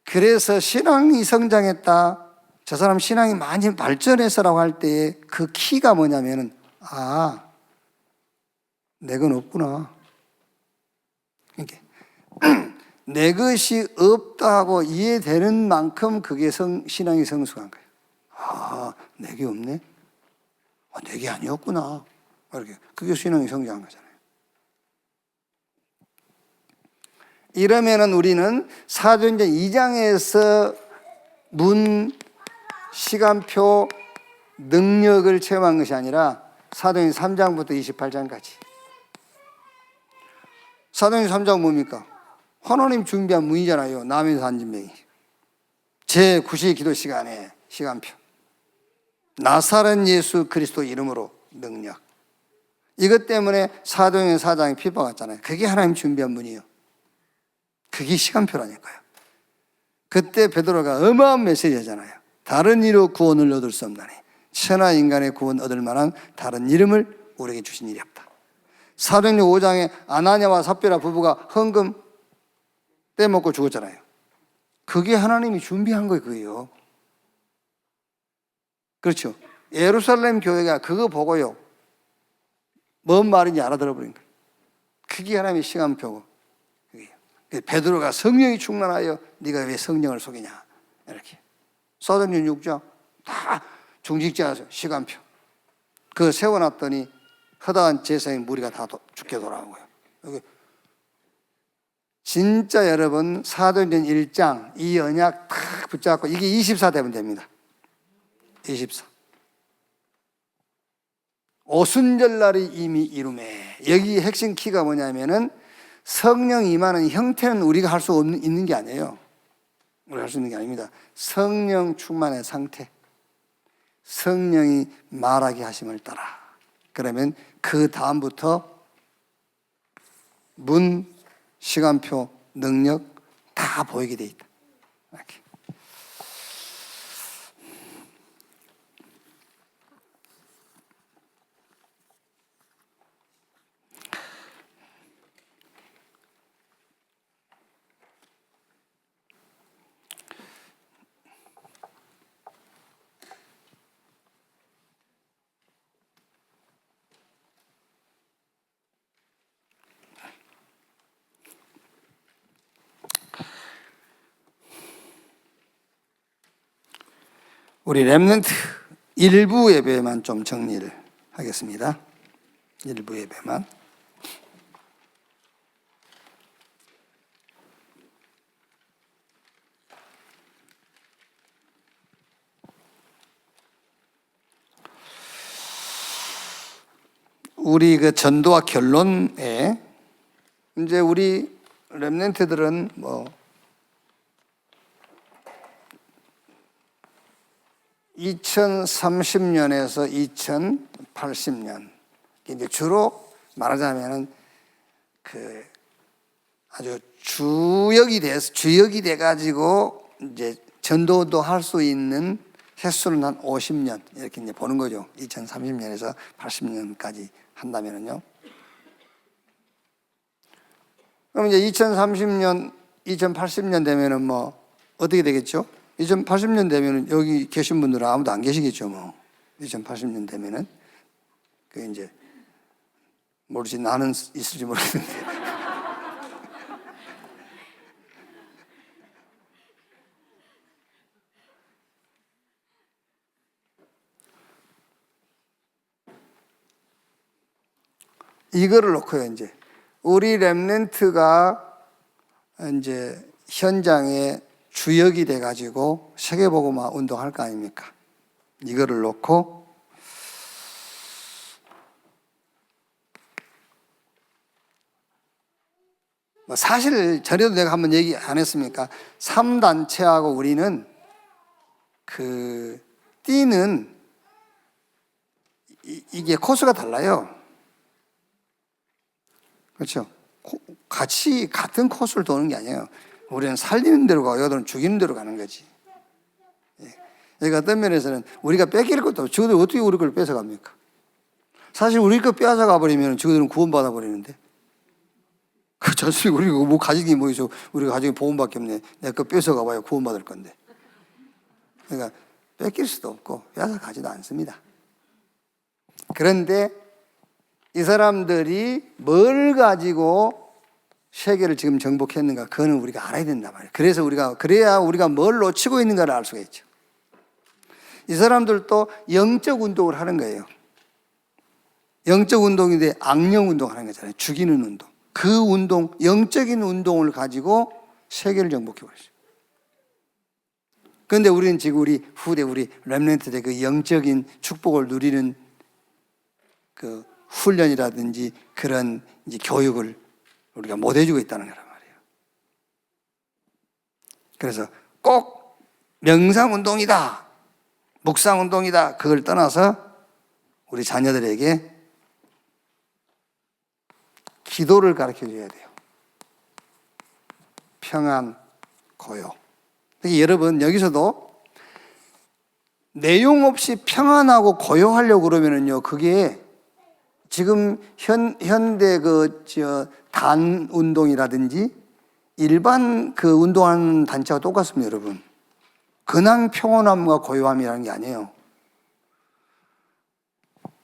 그래서 신앙이 성장했다. 저 사람 신앙이 많이 발전해서라고 할 때에 그 키가 뭐냐면은, 아, 내 건 없구나. 이게. 내 것이 없다고 이해되는 만큼 그게 신앙이 성숙한 거예요. 아, 내게 없네? 아, 내게 아니었구나. 이렇게. 그게 신앙이 성장한 거잖아요. 이러면은 우리는 사도행전 2장에서 문, 시간표, 능력을 체험한 것이 아니라 사도행전 3장부터 28장까지. 사도행전 3장 뭡니까? 하나님 준비한 문이잖아요. 남에서 한진명이. 제9시 기도 시간에 시간표. 나사렛 예수 그리스도 이름으로 능력. 이것 때문에 사도행전 4장에 핍박했잖아요. 그게 하나님 준비한 문이에요. 그게 시간표라니까요. 그때 베드로가 어마어마한 메시지잖아요. 다른 이로 구원을 얻을 수 없나니 천하 인간의 구원 얻을 만한 다른 이름을 우리에게 주신 일이 없다. 사도행전 5장에 아나니아와 삽비라 부부가 헌금 떼먹고 죽었잖아요. 그게 하나님이 준비한 거예요. 그렇죠. 예루살렘 교회가 그거 보고요, 뭔 말인지 알아들어버린 거예요. 그게 하나님의 시간표고. 베드로가 성령이 충만하여 네가 왜 성령을 속이냐, 이렇게. 사도행전 6장 다 중직자 시간표. 그거 세워놨더니 허다한 제사의 무리가 다 죽게 돌아오고요. 여기 진짜 여러분 사도행전 1장 이 언약 탁 붙잡고 이게 24 되면 됩니다. 24. 오순절날이 이미 이루매. 여기 핵심 키가 뭐냐면은 성령이 임하는 형태는 우리가 할 수 있는 게 아니에요. 우리가 할 수 있는 게 아닙니다. 성령 충만의 상태. 성령이 말하게 하심을 따라. 그러면 그 다음부터 문, 시간표, 능력 다 보이게 돼 있다. 이렇게. 우리 렘넌트 일부 예배만 좀 정리를 하겠습니다. 일부 예배만. 우리 그 전도와 결론에 이제 우리 렘넌트들은 뭐 2030년에서 2080년 이제 주로 말하자면은 그 아주 주역이 돼 가지고 이제 전도도 할 수 있는 횟수는 한 50년 이렇게 이제 보는 거죠. 2030년에서 80년까지 한다면은요. 그럼 이제 2030년, 2080년 되면은 뭐 어떻게 되겠죠? 2080년 되면은 여기 계신 분들은 아무도 안 계시겠죠, 뭐. 2080년 되면은. 그 이제 모르지, 나는 있을지 모르겠는데. 이거를 놓고요, 이제. 우리 렘넌트가 이제 현장에 주역이 돼가지고 세계복음화 운동할 거 아닙니까? 이거를 놓고 사실 전에도 내가 한번 얘기 안 했습니까? 3단체하고 우리는 그 뛰는 이게 코스가 달라요. 그렇죠? 같이 같은 코스를 도는 게 아니에요. 우리는 살리는 대로 가고 여들은 죽이는 대로 가는 거지. 그러니까 어떤 면에서는 우리가 뺏길 것도 없고 저들이 어떻게 우리 걸 뺏어갑니까? 사실 우리 거 뺏어가 버리면 저들은 구원받아 버리는데. 그 자식 우리가 뭐 가지기 뭐 있어? 우리가 가지기 복음밖에 없네. 내 거 뺏어가 봐야 구원받을 건데. 그러니까 뺏길 수도 없고 뺏어가지도 않습니다. 그런데 이 사람들이 뭘 가지고 세계를 지금 정복했는가, 그거는 우리가 알아야 된단 말이에요. 그래야 우리가 뭘 놓치고 있는가를 알 수가 있죠. 이 사람들도 영적 운동을 하는 거예요. 영적 운동인데 악령 운동하는 거잖아요. 죽이는 운동. 그 운동, 영적인 운동을 가지고 세계를 정복해버렸어요. 그런데 우리는 지금 우리 렘넌트들의 그 영적인 축복을 누리는 그 훈련이라든지 그런 이제 교육을 우리가 못 해주고 있다는 거란 말이에요. 그래서 꼭 명상운동이다, 묵상운동이다, 그걸 떠나서 우리 자녀들에게 기도를 가르쳐 줘야 돼요. 평안, 고요. 여러분, 여기서도 내용 없이 평안하고 고요하려고 그러면은요, 그게 지금 현대 단 운동이라든지 일반 그 운동하는 단체가 똑같습니다, 여러분. 근황 평온함과 고요함이라는 게 아니에요.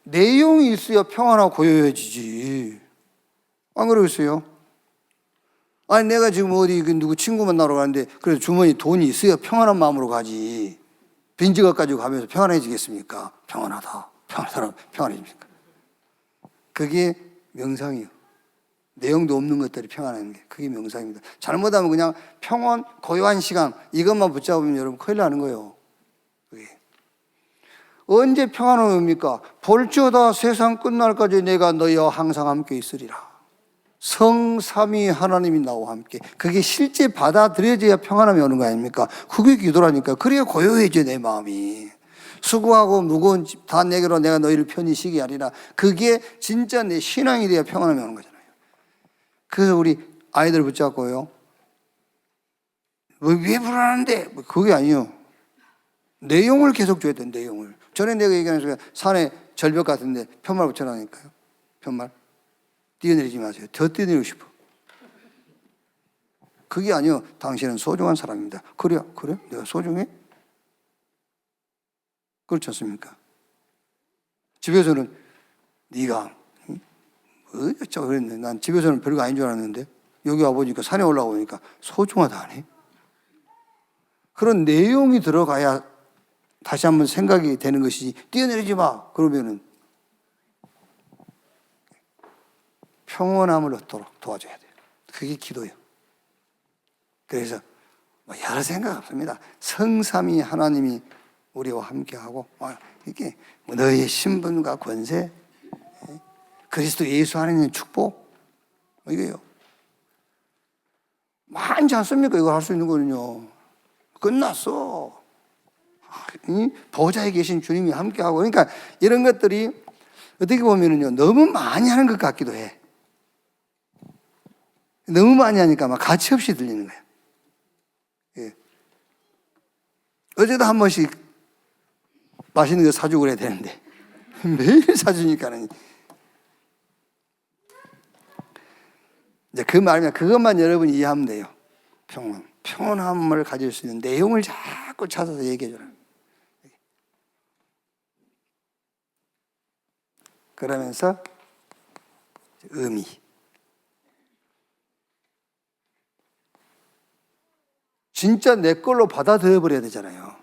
내용이 있어야 평안하고 고요해지지. 안 그러겠어요? 아니, 내가 지금 어디 누구 친구 만나러 가는데, 그래서 주머니 돈이 있어야 평안한 마음으로 가지. 빈지갑 가지고 가면서 평안해지겠습니까? 평안하다. 평안해집니까? 그게 명상이에요. 내용도 없는 것들이 평안한 게, 그게 명상입니다. 잘못하면 그냥 평온, 고요한 시간, 이것만 붙잡으면 여러분 큰일 나는 거예요. 그게. 언제 평안을 옵니까? 볼지어다 세상 끝날까지 내가 너희와 항상 함께 있으리라. 성삼위 하나님이 나와 함께. 그게 실제 받아들여져야 평안함이 오는 거 아닙니까? 그게 기도라니까. 그래야 고요해져, 내 마음이. 수고하고 무거운 집 다 내게로 내가 너희를 편히 쉬게 하리라. 그게 진짜 내 신앙이 돼야 평안함이 오는 거잖아요. 그래서 우리 아이들 붙잡고요, 왜 불안한데? 그게 아니에요. 내용을 계속 줘야 돼, 내용을. 전에 내가 얘기하는 순간 산에 절벽 같은데 편말 붙여놔니까요. 편말. 뛰어내리지 마세요. 더 뛰어내리고 싶어. 그게 아니요. 당신은 소중한 사람입니다. 그래? 내가 소중해? 그렇지 않습니까? 집에서는 네가 어쩌고 그랬는데, 난 집에서는 별거 아닌 줄 알았는데 여기 와보니까, 산에 올라오니까 소중하다 하네. 그런 내용이 들어가야 다시 한번 생각이 되는 것이지, 뛰어내리지 마 그러면은 평온함을 얻도록 도와줘야 돼요. 그게 기도예요. 그래서 여러 생각 없습니다. 성삼위 하나님이 우리와 함께하고, 이게 너희의 신분과 권세, 그리스도 예수 안에 있는 축복, 이게요. 많지 않습니까? 이걸 할 수 있는 거는요. 끝났어. 보좌에 계신 주님이 함께하고. 그러니까 이런 것들이 어떻게 보면은요, 너무 많이 하는 것 같기도 해. 너무 많이 하니까 막 가치 없이 들리는 거예요. 예. 어제도 한 번씩 맛있는 거 사주고 그래야 되는데 매일 사주니까는 이제 그 말이면 그것만 여러분이 이해하면 돼요. 평온함을 가질 수 있는 내용을 자꾸 찾아서 얘기해 줘라. 그러면서 의미. 진짜 내 걸로 받아들여 버려야 되잖아요.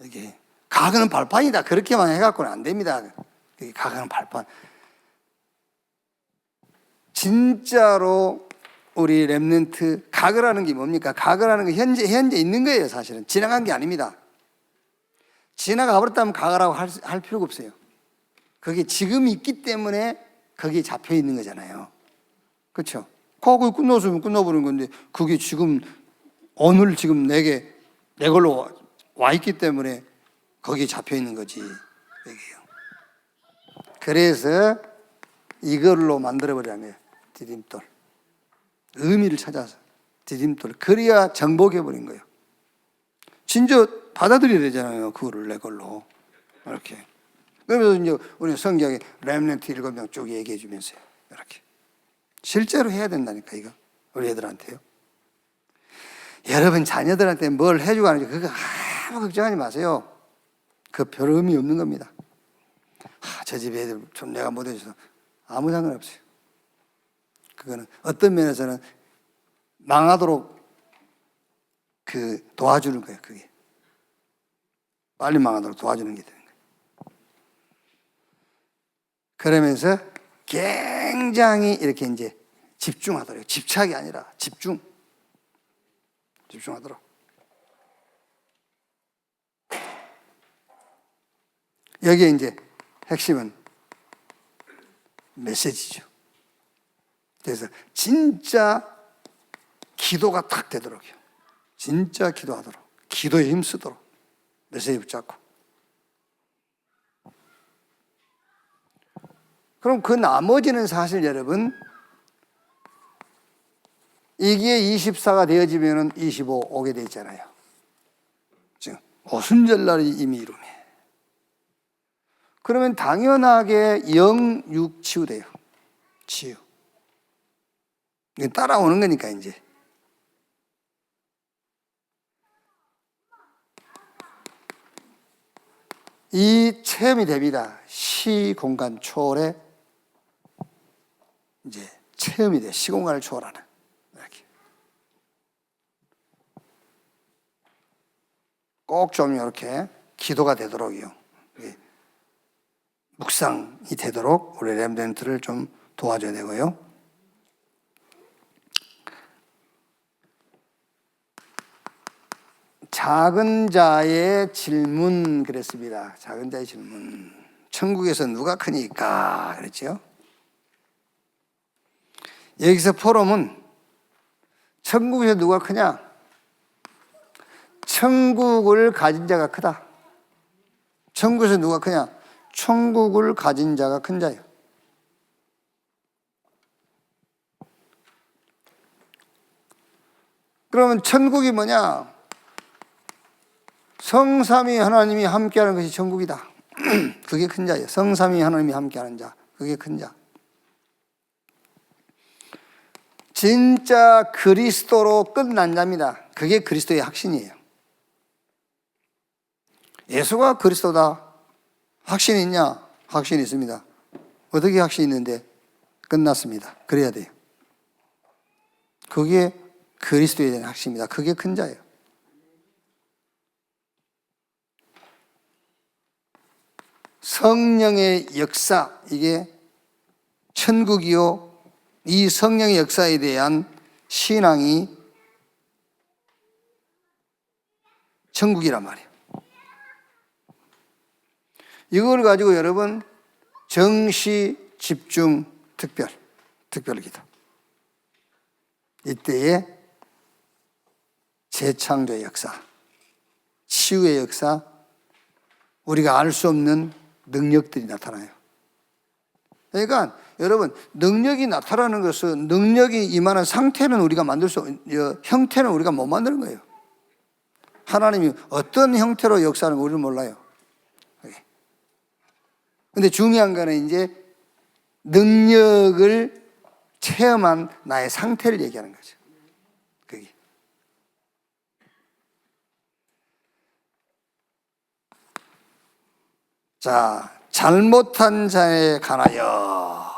이게 가거는 발판이다 그렇게만 해갖고는 안 됩니다. 가거는 발판. 진짜로 우리 렘넌트 가거라는 게 뭡니까? 가거라는 게 현재 있는 거예요. 사실은 지나간 게 아닙니다. 지나가 버렸다면 가거라고 할 필요가 없어요. 그게 지금 있기 때문에 거기에 잡혀 있는 거잖아요. 그렇죠? 과거에 끝났으면 끝나버린 건데 그게 지금 오늘 지금 내 걸로 와 있기 때문에 거기에 잡혀 있는 거지. 여기요. 그래서 이걸로 만들어버리는 거예요. 디딤돌. 의미를 찾아서 디딤돌. 그래야 정복해버린 거예요. 진짜 받아들여야 되잖아요. 그거를 내 걸로. 이렇게. 그러면서 이제 우리 성경에 렘넌트 7명 쭉 얘기해 주면서요. 이렇게. 실제로 해야 된다니까, 이거. 우리 애들한테요. 여러분 자녀들한테 뭘 해주고 하는지 그거 아무 걱정하지 마세요. 그 별 의미 없는 겁니다. 저 집 애들 좀 내가 못 해줘서 아무 상관없어요. 그거는 어떤 면에서는 망하도록 도와주는 거예요. 그게 빨리 망하도록 도와주는 게 되는 거예요. 그러면서 굉장히 이렇게 이제 집중하도록, 집착이 아니라 집중하도록. 여기에 이제 핵심은 메시지죠. 그래서 진짜 기도가 탁 되도록요. 진짜 기도하도록, 기도에 힘쓰도록 메시지 붙잡고. 그럼 그 나머지는 사실 여러분, 이게 24가 되어지면 25 오게 돼 있잖아요. 지금 오순절날이 이미 이루네. 그러면 당연하게 영, 육 치유돼요. 치유. 이게 따라오는 거니까 이제. 이 체험이 됩니다. 시, 공간, 초월에 이제 체험이 돼. 시공간을 초월하는. 이렇게. 꼭 좀 이렇게 기도가 되도록요. 묵상이 되도록 우리 렘넌트를 좀 도와줘야 되고요. 작은 자의 질문 그랬습니다. 작은 자의 질문. 천국에서 누가 크니까 그랬죠. 여기서 포럼은 천국에서 누가 크냐? 천국을 가진 자가 크다. 천국에서 누가 크냐? 천국을 가진 자가 큰 자예요. 그러면 천국이 뭐냐? 성삼위 하나님이 함께하는 것이 천국이다. 그게 큰 자예요. 성삼위 하나님이 함께하는 자, 그게 큰 자. 진짜 그리스도로 끝난 자입니다. 그게 그리스도의 확신이에요. 예수가 그리스도다. 확신이 있냐? 확신이 있습니다. 어떻게 확신이 있는데? 끝났습니다. 그래야 돼요. 그게 그리스도에 대한 확신입니다. 그게 큰 자예요. 성령의 역사, 이게 천국이요, 이 성령의 역사에 대한 신앙이 천국이란 말이에요. 이걸 가지고 여러분 정시, 집중, 특별 기도, 이때에 재창조의 역사, 치유의 역사, 우리가 알 수 없는 능력들이 나타나요. 그러니까 여러분, 능력이 나타나는 것은, 능력이 임하는 상태는 우리가 만들 수, 형태는 우리가 못 만드는 거예요. 하나님이 어떤 형태로 역사하는 거 우리는 몰라요. 근데 중요한 거는 이제 능력을 체험한 나의 상태를 얘기하는 거죠. 그게. 자, 잘못한 자에 관하여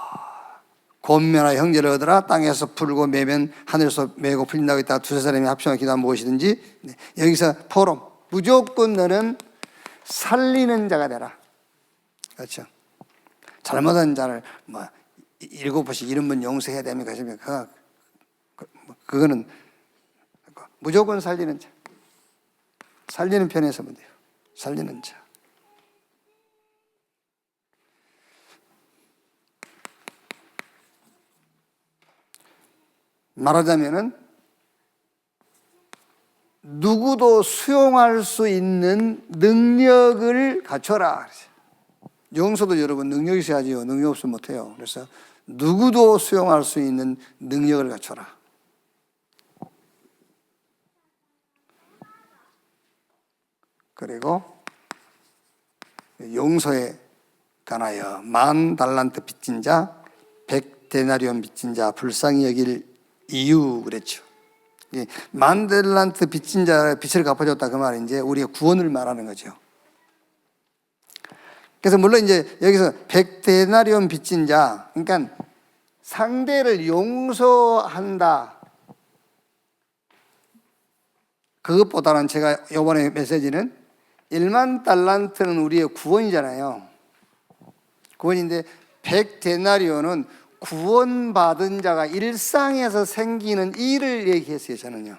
권면하여 형제를 얻으라. 땅에서 풀고 매면 하늘에서 매고 풀린다고 했다가 두세 사람이 합심하여 기도하면 무엇이든지. 네. 여기서 포럼, 무조건 너는 살리는 자가 되라. 그렇죠. 잘못한 자를 뭐 7번씩 70번 용서해야 됩니까? 그거는 무조건 살리는 자, 살리는 편에 서면 돼요. 살리는 자. 말하자면은 누구도 수용할 수 있는 능력을 갖춰라. 용서도 여러분 능력이 있어야지요. 능력 없으면 못해요. 그래서 누구도 수용할 수 있는 능력을 갖춰라. 그리고 용서에 관하여 10,000달란트 빚진 자, 100데나리온 빚진 자 불쌍히 여길 이유 그랬죠. 10,000달란트 빚진 자 빚을 갚아줬다 그 말은 이제 우리의 구원을 말하는 거죠. 그래서 물론 이제 여기서 100데나리온 빚진 자, 그러니까 상대를 용서한다. 그것보다는 제가 이번에 메시지는 10,000달란트는 우리의 구원이잖아요. 구원인데 100데나리온은 구원받은 자가 일상에서 생기는 일을 얘기했어요. 저는요,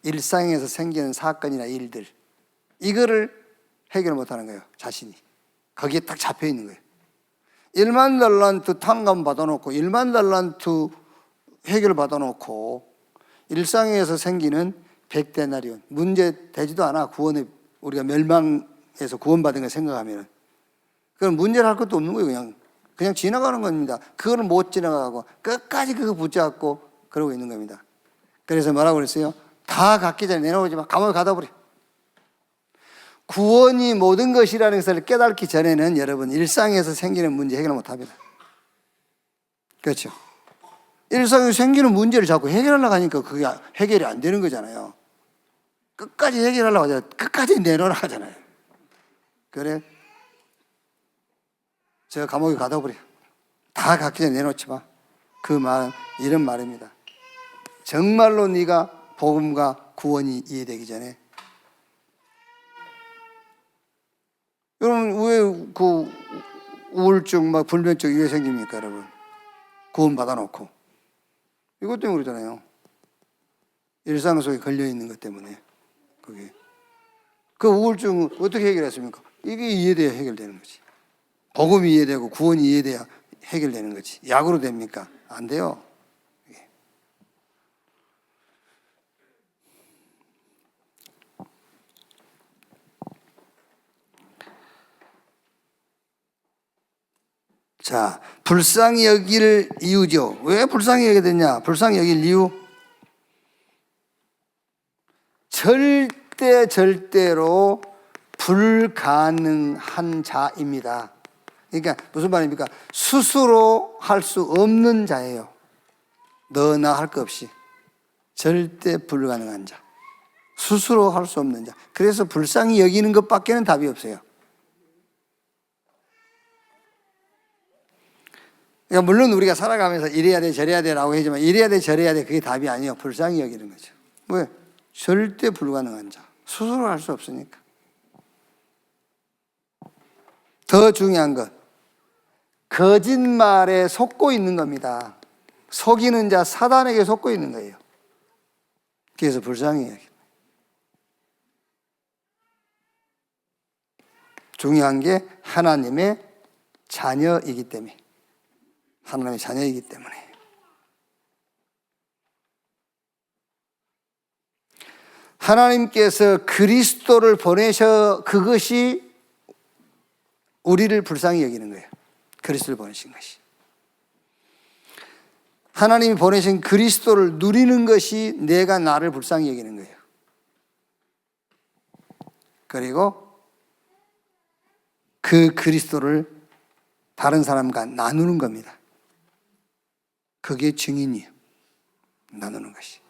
일상에서 생기는 사건이나 일들, 이거를 해결 못하는 거예요. 자신이 거기에 딱 잡혀 있는 거예요. 10,000달란트 탕감 받아놓고 10,000달란트 해결 받아놓고 일상에서 생기는 100데나리온 문제 되지도 않아. 구원에 우리가 멸망해서 구원받은 걸 생각하면 그건 문제를 할 것도 없는 거예요. 그냥 지나가는 겁니다. 그거를 못 지나가고 끝까지 그거 붙잡고 그러고 있는 겁니다. 그래서 뭐라고 그랬어요? 다 갖기 전에 내놓지 마. 감옥에 가다 버려. 구원이 모든 것이라는 것을 깨닫기 전에는 여러분 일상에서 생기는 문제 해결을 못합니다. 그렇죠? 일상에서 생기는 문제를 자꾸 해결하려고 하니까 그게 해결이 안 되는 거잖아요. 끝까지 해결하려고 하잖아요. 끝까지 내놓으라고 하잖아요. 그래? 제가 감옥에 가다 버려. 다 갖기 전에 내놓지 마. 그 말은 이런 말입니다. 정말로 네가 복음과 구원이 이해되기 전에. 여러분 왜 그 우울증 막 불면증 왜 생깁니까 여러분? 구원 받아놓고 이것 때문에 그러잖아요. 일상 속에 걸려 있는 것 때문에. 그게 그 우울증 어떻게 해결했습니까? 이게 이해돼야 해결되는 거지. 복음이 이해되고 구원이 이해돼야 해결되는 거지. 약으로 됩니까? 안 돼요. 자, 불쌍히 여길 이유죠. 왜 불쌍히 여기게 됐냐? 불쌍히 여길 이유. 절대로 불가능한 자입니다. 그러니까 무슨 말입니까? 스스로 할 수 없는 자예요. 너나 할 것 없이. 절대 불가능한 자. 스스로 할 수 없는 자. 그래서 불쌍히 여기는 것밖에는 답이 없어요. 그러니까 물론 우리가 살아가면서 이래야 돼 저래야 돼라고 하지만 이래야 돼 저래야 돼 그게 답이 아니에요. 불쌍히 여기는 거죠. 왜? 절대 불가능한 자. 스스로 할 수 없으니까. 더 중요한 것, 거짓말에 속고 있는 겁니다. 속이는 자 사단에게 속고 있는 거예요. 그래서 불쌍히 여깁니다. 중요한 게 하나님의 자녀이기 때문에, 하나님의 자녀이기 때문에. 하나님께서 그리스도를 보내셔, 그것이 우리를 불쌍히 여기는 거예요. 그리스도를 보내신 것이. 하나님이 보내신 그리스도를 누리는 것이 내가 나를 불쌍히 여기는 거예요. 그리고 그 그리스도를 다른 사람과 나누는 겁니다. 그게 증인이에요. 나누는 것이.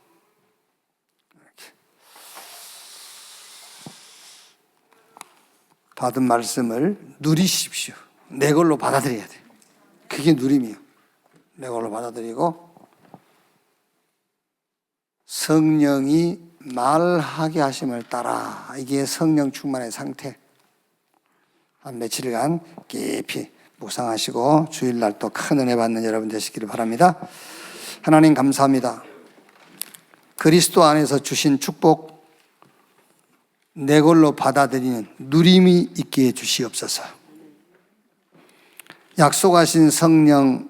받은 말씀을 누리십시오. 내 걸로 받아들여야 돼요. 그게 누림이에요. 내 걸로 받아들이고 성령이 말하게 하심을 따라, 이게 성령 충만의 상태. 한 며칠간 깊이 묵상하시고 주일날 또 큰 은혜 받는 여러분 되시기를 바랍니다. 하나님 감사합니다. 그리스도 안에서 주신 축복 내 걸로 받아들이는 누림이 있게 해주시옵소서. 약속하신 성령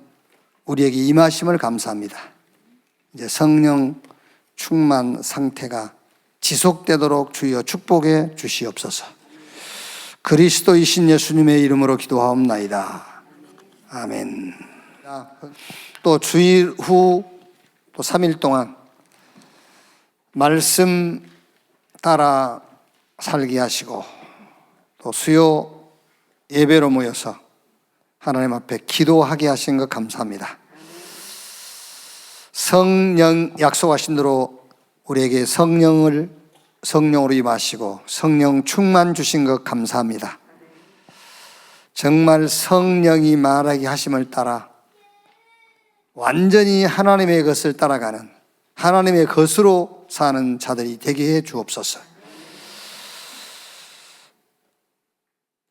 우리에게 임하심을 감사합니다. 이제 성령 충만 상태가 지속되도록 주여 축복해 주시옵소서. 그리스도이신 예수님의 이름으로 기도하옵나이다. 아멘. 또 주일 후 또 3일 동안 말씀 따라 살게 하시고 또 수요 예배로 모여서 하나님 앞에 기도하게 하신 것 감사합니다. 성령 약속하신 대로 우리에게 성령으로 임하시고 성령 충만 주신 것 감사합니다. 정말 성령이 말하게 하심을 따라 완전히 하나님의 것을 따라가는, 하나님의 것으로 사는 자들이 되게 해 주옵소서.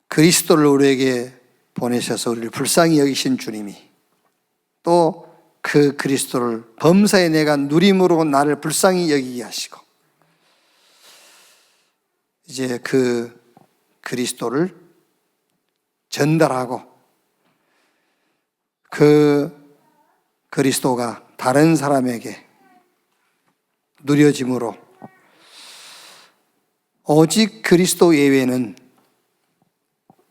그리스도를 우리에게 보내셔서 우리를 불쌍히 여기신 주님이 또 그 그리스도를 범사에 내가 누림으로 나를 불쌍히 여기게 하시고, 이제 그 그리스도를 전달하고 그 그리스도가 다른 사람에게 누려짐으로 오직 그리스도 예외는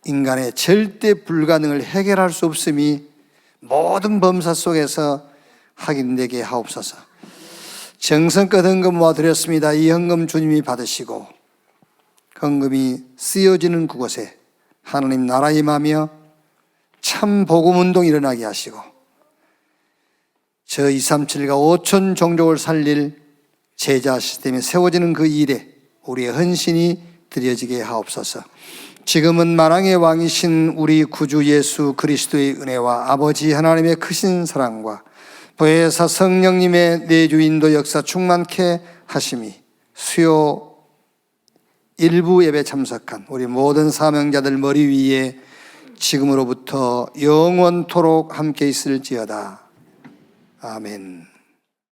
인간의 절대 불가능을 해결할 수 없음이 모든 범사 속에서 확인되게 하옵소서. 정성껏 헌금 모아드렸습니다. 이 헌금 주님이 받으시고 헌금이 쓰여지는 그곳에 하나님 나라 임하며 참 복음운동 일어나게 하시고 저 237과 5천 종족을 살릴 제자 시스템이 세워지는 그 일에 우리의 헌신이 드려지게 하옵소서. 지금은 만왕의 왕이신 우리 구주 예수 그리스도의 은혜와 아버지 하나님의 크신 사랑과 보혜사 성령님의 내주 인도 역사 충만케 하심이 수요 일부 예배 참석한 우리 모든 사명자들 머리 위에 지금으로부터 영원토록 함께 있을지어다. 아멘.